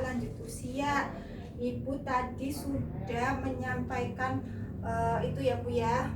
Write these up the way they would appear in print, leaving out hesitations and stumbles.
lanjut usia. Ibu tadi sudah menyampaikan itu ya Bu ya.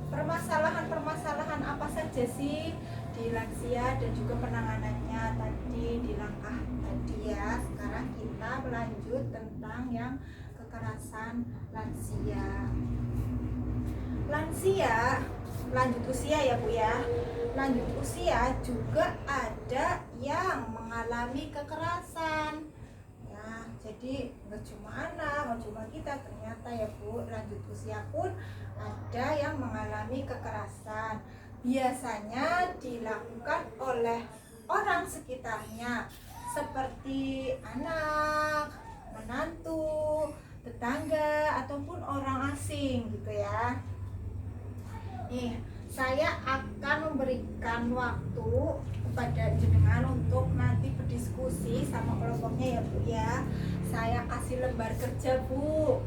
Permasalahan apa saja sih di lansia dan juga penanganannya tadi di langkah tadi ya. Sekarang kita melanjut tentang yang kekerasan lansia. Lansia lanjut usia ya Bu ya. Lanjut usia juga ada yang mengalami kekerasan. Ya, jadi nggak cuma anak, nggak cuma kita, ternyata ya Bu, lanjut usia pun ada yang mengalami kekerasan. Biasanya dilakukan oleh orang sekitarnya seperti anak, menantu, tetangga ataupun orang asing gitu ya. Nih, saya akan memberikan waktu kepada jenengan untuk nanti berdiskusi sama kelompoknya ya Bu ya. Saya kasih lembar kerja Bu.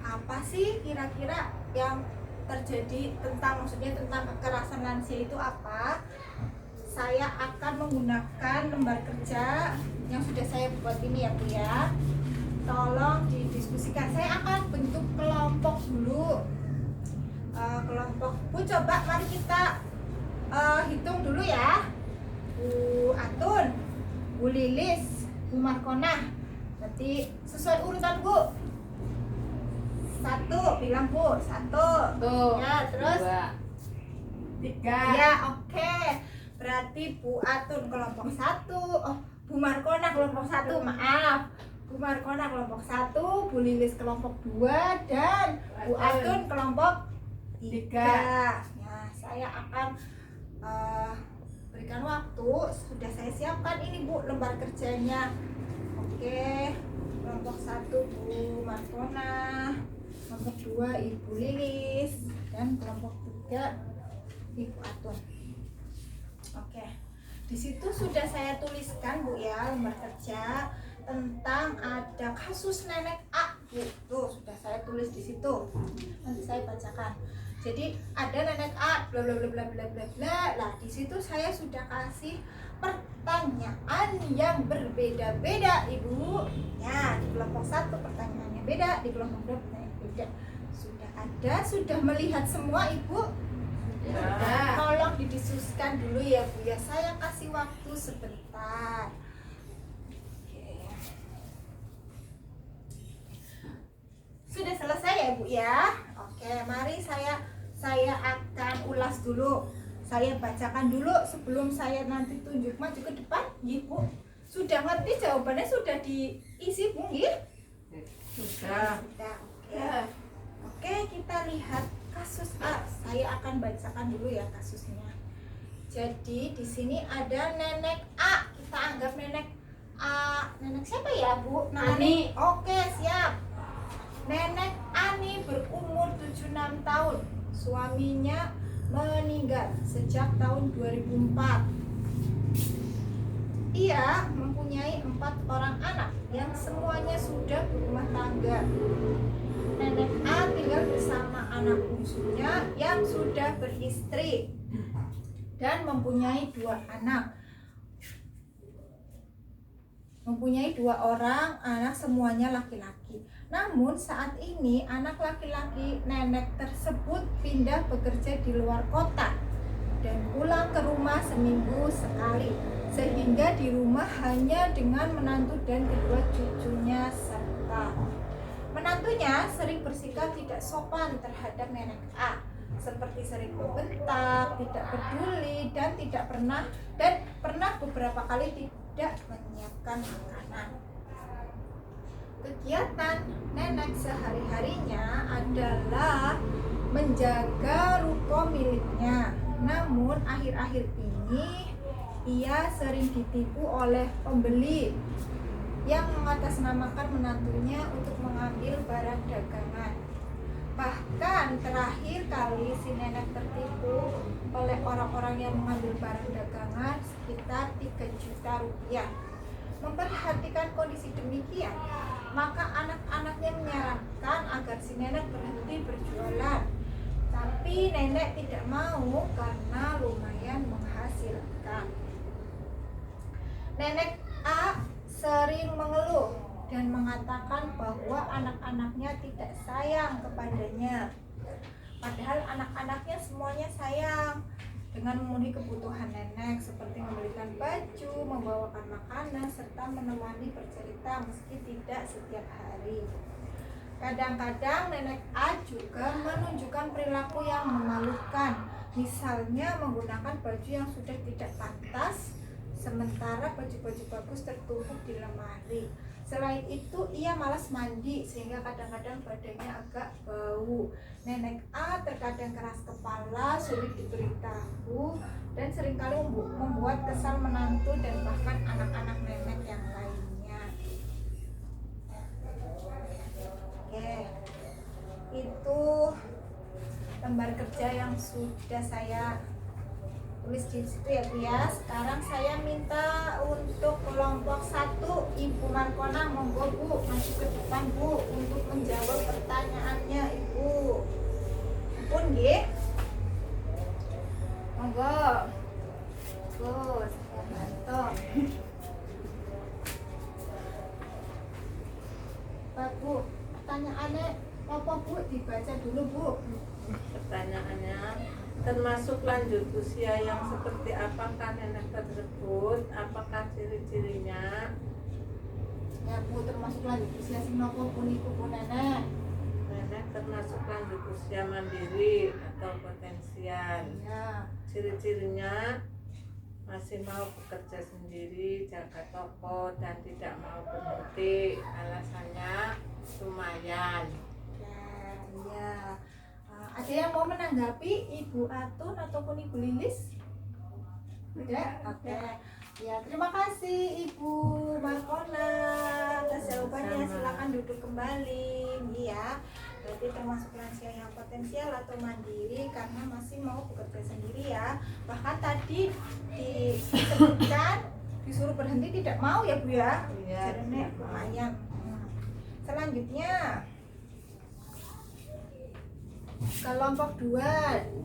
Apa sih kira-kira yang terjadi maksudnya tentang kekerasan lansia itu apa? Saya akan menggunakan lembar kerja yang sudah saya buat ini ya Bu ya. Tolong didiskusikan. Saya akan bentuk kelompok dulu. Kelompok Bu, coba mari kita hitung dulu ya. Bu Atun, Bu Lilis, Bu Markona. Nanti sesuai urutan Bu. 1, bilang Bu, 1. Ya, terus 2, 3. Ya, oke. Berarti Bu Atun kelompok 1. Oh, Bu Markona kelompok 1, maaf. Bu Markona kelompok 1, Bu Lilis kelompok 2, dan Bu Atun kelompok 3. Nah, saya akan berikan waktu. Sudah saya siapkan ini Bu lembar kerjanya. Oke. Kelompok 1 Bu Markona, kelompok 2 Ibu Lilis, dan kelompok 3 Ibu Atun. Oke. Di situ sudah saya tuliskan Bu ya lembar kerja tentang ada kasus nenek A gitu. Sudah saya tulis di situ. Nanti saya bacakan. Jadi ada nenek A bla bla bla bla bla bla bla. Nah, di situ saya sudah kasih pertanyaan yang berbeda-beda Ibu. Ya, di kelompok 1 pertanyaannya beda, di kelompok 2 pertanyaannya beda. Sudah ada, sudah melihat semua Ibu? Ya. Tolong didiskusikan dulu ya Bu ya. Saya kasih waktu sebentar. Oke. Sudah selesai ya Bu ya? Oke, mari saya akan ulas dulu. Saya bacakan dulu sebelum saya nanti tunjuk maju ke depan, Ibu. Sudah ngerti jawabannya, sudah diisi Bu, nggih? Sudah. Oke. Oke, kita lihat kasus A. Saya akan bacakan dulu ya kasusnya. Jadi di sini ada nenek A. Kita anggap nenek A. Nenek siapa ya Bu? Ani. Oke, siap. Nenek Ani berumur 76 tahun. Suaminya meninggal sejak tahun 2004. Ia mempunyai 4 orang anak yang semuanya sudah berumah tangga. Nenek A tinggal bersama anak bungsunya yang sudah beristri dan mempunyai 2 anak. Mempunyai 2 orang anak, semuanya laki-laki. Namun saat ini anak laki-laki nenek tersebut pindah bekerja di luar kota dan pulang ke rumah seminggu sekali, sehingga di rumah hanya dengan menantu dan kedua cucunya serta menantunya sering bersikap tidak sopan terhadap nenek A, seperti sering membentak, tidak peduli, dan pernah beberapa kali tidak menyiapkan makanan. Kegiatan nenek sehari-harinya adalah menjaga ruko miliknya. Namun akhir-akhir ini ia sering ditipu oleh pembeli yang mengatasnamakan menantunya untuk mengambil barang dagangan. Bahkan terakhir kali si nenek tertipu oleh orang-orang yang mengambil barang dagangan sekitar 3 juta rupiah. Memperhatikan kondisi demikian, maka anak-anaknya menyarankan agar si nenek berhenti berjualan. Tapi nenek tidak mau karena lumayan menghasilkan. Nenek A sering mengeluh dan mengatakan bahwa anak-anaknya tidak sayang kepadanya. Padahal anak-anaknya semuanya sayang dengan memenuhi kebutuhan nenek seperti membelikan baju, membawakan makanan, serta menemani bercerita meski tidak setiap hari. Kadang-kadang nenek A juga menunjukkan perilaku yang memalukan, misalnya menggunakan baju yang sudah tidak pantas, sementara baju-baju bagus tertumpuk di lemari. Selain itu, ia malas mandi sehingga kadang-kadang badannya agak bau. Nenek A terkadang keras kepala, sulit diberitahu, dan seringkali membuat kesal menantu dan bahkan anak-anak nenek yang lainnya. Oke, itu lembar kerja yang sudah saya tulis di situ ya Bu ya. Sekarang saya minta untuk kelompok 1 Ibu Markona, monggo Bu maju ke depan Bu untuk menjawab pertanyaannya Ibu. Pun nggih. Monggo. Gus, mantap. Pak Bu, pertanyaannya apa Bu? Dibaca dulu Bu. Pertanyaannya, termasuk lanjut usia yang seperti apakah nenek tersebut? Apakah ciri-cirinya? Ya Bu, termasuk lanjut usia sing napa puniku Bu nenek? Nenek termasuk lanjut usia mandiri atau potensial. Ya. Ciri-cirinya masih mau bekerja sendiri, jaga toko, dan tidak mau berhenti. Alasannya lumayan. Ya. Ada yang mau menanggapi Ibu Atun ataupun Ibu Lilis? Tidak? Oke. Ya, terima kasih Ibu Markona atas jawabannya. Silakan duduk kembali. Ya. Berarti termasuk lansia yang potensial atau mandiri karena masih mau bekerja sendiri ya. Bahkan tadi disebutkan disuruh berhenti tidak mau ya Bu ya. Iya. Jadi lumayan. Selanjutnya kelompok 2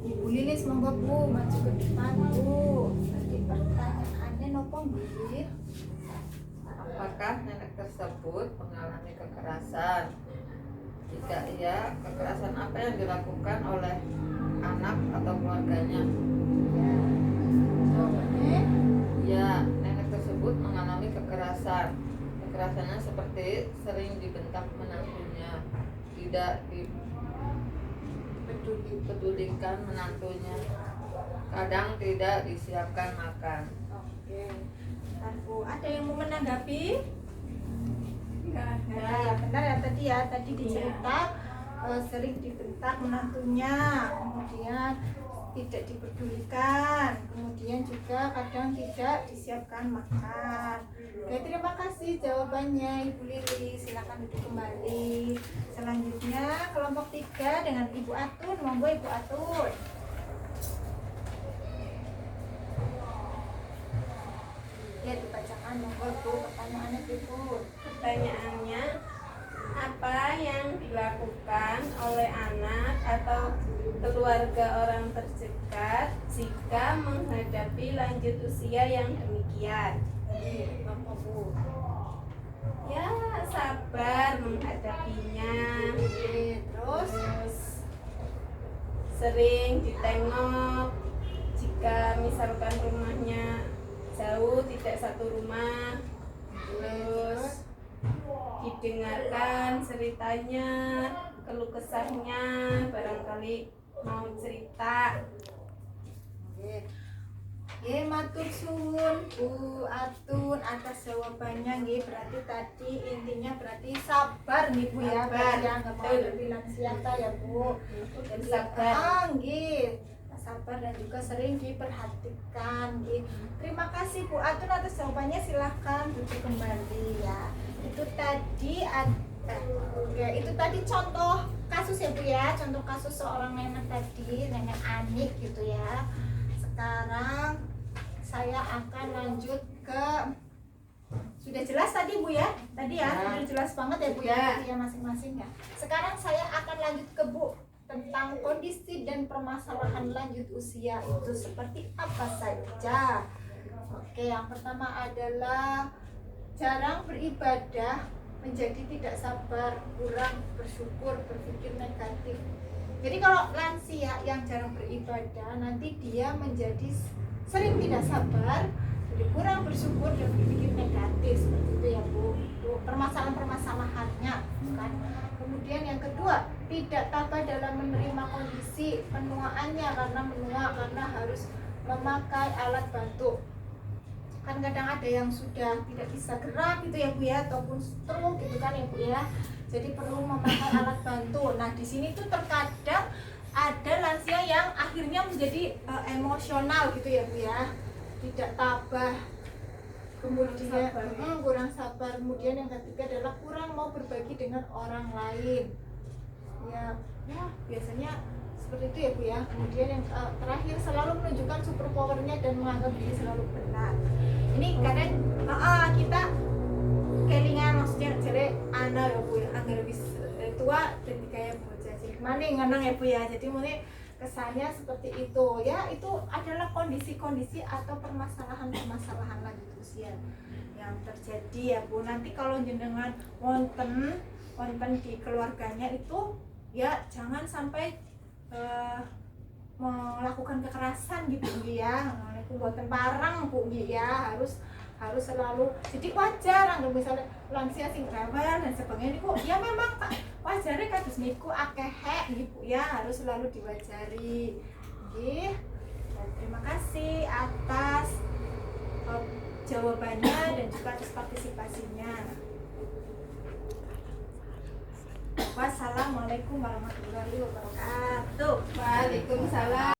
Ibu Lilis, monggo Bu maju ke depan Bu. Tadi pertanyaannya nopo nggih? Apakah nenek tersebut mengalami kekerasan? Jika iya, kekerasan apa yang dilakukan oleh anak atau keluarganya? Ya. Jawabannya Ya, nenek tersebut mengalami kekerasan. Kekerasannya seperti sering dibentak menantunya, tidak dipedulikan menantunya, kadang tidak disiapkan makan. oke. Bentar, Bu, ada yang mau menanggapi? Enggak ada. Ya, benar ya tadi dicerita sering dibentak menantunya, kemudian tidak dipedulikan, kemudian juga kadang tidak disiapkan makan. Oke, terima kasih jawabannya Ibu Lili. Silakan duduk kembali. Selanjutnya kelompok 3 dengan Ibu Atun, monggo Ibu Atun. Ya, dibacakan monggo Bu pertanyaannya Bu. Pertanyaannya, apa yang dilakukan oleh anak atau keluarga orang terdekat jika menghadapi lanjut usia yang demikian? Jadi, Bapak Bu. Ya, sabar menghadapinya. Terus Terus sering ditengok jika misalkan rumahnya jauh, tidak satu rumah. Terus didengarkan ceritanya, keluh kesahnya, barangkali mau cerita. Nggih, matur suwun Bu Atun atas jawabannya nggih. Berarti tadi intinya berarti sabar nih Bu ya. Sabar, Ya nggak mau betul. bilang siapa ya Bu. Dan sabar. Nggih. Sabar dan juga sering diperhatikan nggih. Terima kasih Bu Atun atas jawabannya. Silahkan duduk kembali ya. Itu tadi oke, itu tadi contoh kasus ya Bu ya. Contoh kasus seorang nenek tadi, nenek Anik gitu ya. Sekarang saya akan lanjut ke, sudah jelas tadi Bu ya, tadi ya, sudah jelas banget ya Bu ya, ya masing-masing ya. Sekarang saya akan lanjut ke Bu tentang kondisi dan permasalahan lanjut usia itu seperti apa saja. Oke, yang pertama adalah jarang beribadah, menjadi tidak sabar, kurang bersyukur, berpikir negatif. Jadi kalau lansia yang jarang beribadah, nanti dia menjadi sering tidak sabar, jadi kurang bersyukur dan berpikir negatif, seperti itu ya Bu. Itu permasalahan-permasalahannya kan. Kemudian yang kedua, tidak tabah dalam menerima kondisi penuaannya, karena menua karena harus memakai alat bantu. Kan kadang ada yang sudah tidak bisa gerak gitu ya Bu ya, ataupun stroke gitu kan ya Bu ya. Jadi perlu memakai alat bantu. Nah, di sini tuh terkadang ada lansia yang akhirnya menjadi emosional gitu ya Bu ya. Tidak tabah. Kemudian kurang sabar. Kemudian yang ketiga adalah kurang mau berbagi dengan orang lain. Ya, biasanya seperti itu ya Bu ya. Kemudian yang terakhir selalu menunjukkan super powernya dan menganggap diri selalu benar. Ini kadang kita kelingan, maksudnya jadi anak ya Bu ya, agar lebih tua dan kayak bocah sih mana nganang ya Bu ya. Jadi mungkin kesannya seperti itu ya. Itu adalah kondisi-kondisi atau permasalahan-permasalahan lanjut usia yang terjadi ya Bu. Nanti kalau jenengan wonten di keluarganya itu ya jangan sampai melakukan kekerasan gitu Bu ya. Itu buatan parang Bu ya, harus selalu, jadi wajar anggap misalnya lansia sing rawan dan sebagainya kok ya memang wajarnya kados niku akeh gitu ya, harus selalu diwajari. Nggih. Terima kasih atas jawabannya dan juga atas partisipasinya. Wassalamualaikum warahmatullahi wabarakatuh. Waalaikumsalam.